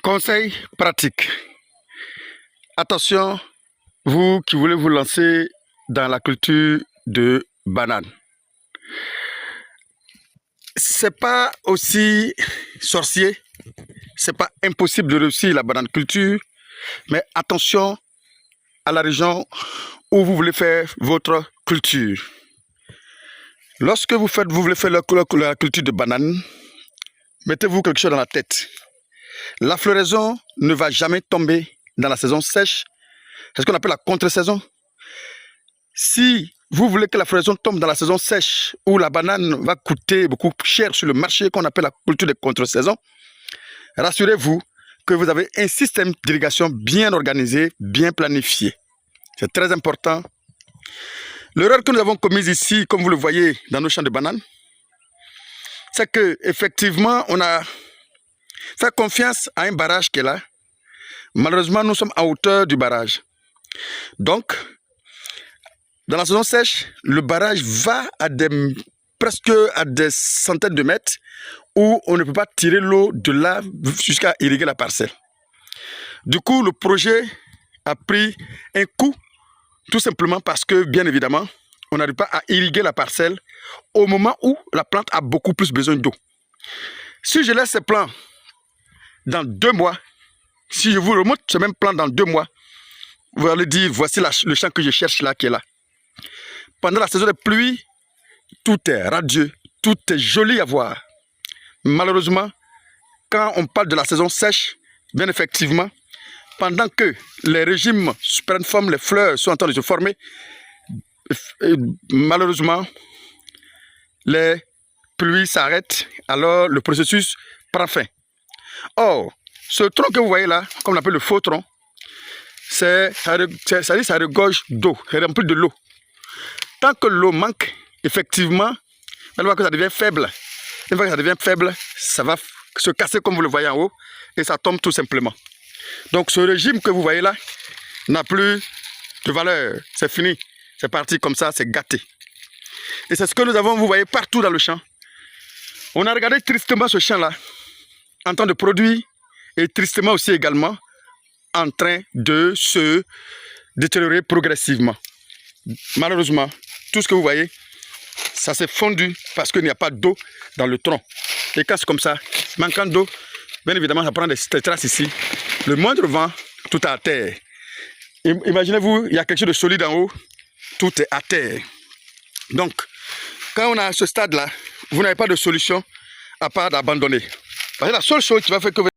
Conseil pratique. Attention, vous qui voulez vous lancer dans la culture de banane. C'est pas aussi sorcier, c'est pas impossible de réussir la banane culture, mais attention à la région où vous voulez faire votre culture. Lorsque vous voulez faire la culture de banane, mettez-vous quelque chose dans la tête. La floraison ne va jamais tomber dans la saison sèche. C'est ce qu'on appelle la contre-saison. Si vous voulez que la floraison tombe dans la saison sèche, où la banane va coûter beaucoup cher sur le marché, qu'on appelle la culture de contre-saison, rassurez-vous que vous avez un système d'irrigation bien organisé, bien planifié. C'est très important. L'erreur que nous avons commise ici, comme vous le voyez dans nos champs de bananes, c'est que effectivement, on a fait confiance à un barrage qui est là. Malheureusement, nous sommes à hauteur du barrage. Donc, dans la saison sèche, le barrage va presque à des centaines de mètres où on ne peut pas tirer l'eau de là jusqu'à irriguer la parcelle. Du coup, le projet a pris un coup, tout simplement parce que, bien évidemment, on n'arrive pas à irriguer la parcelle au moment où la plante a beaucoup plus besoin d'eau. Si je laisse ces plants dans 2 mois, si je vous remonte ce même plan dans 2 mois, vous allez dire, voici le champ que je cherche là, qui est là. Pendant la saison des pluies, tout est radieux, tout est joli à voir. Malheureusement, quand on parle de la saison sèche, bien effectivement, pendant que les régimes prennent forme, les fleurs sont en train de se former, malheureusement, les pluies s'arrêtent, alors le processus prend fin. Or, ce tronc que vous voyez là, comme on appelle le faux tronc, ça regorge d'eau, c'est rempli de l'eau. Tant que l'eau manque, effectivement, une fois que ça devient faible, ça va se casser comme vous le voyez en haut et ça tombe tout simplement. Donc ce régime que vous voyez là n'a plus de valeur, c'est fini, c'est parti comme ça, c'est gâté. Et c'est ce que nous avons, vous voyez, partout dans le champ. On a regardé tristement ce champ là, en train de produire, et tristement aussi également, en train de se détériorer progressivement. Malheureusement, tout ce que vous voyez, ça s'est fondu parce qu'il n'y a pas d'eau dans le tronc. Et quand c'est comme ça, manquant d'eau, bien évidemment, ça prend des traces ici. Le moindre vent, tout est à terre. Imaginez-vous, il y a quelque chose de solide en haut, tout est à terre. Donc, quand on est à ce stade-là, vous n'avez pas de solution à part d'abandonner. Parce que la seule chose qui va faire que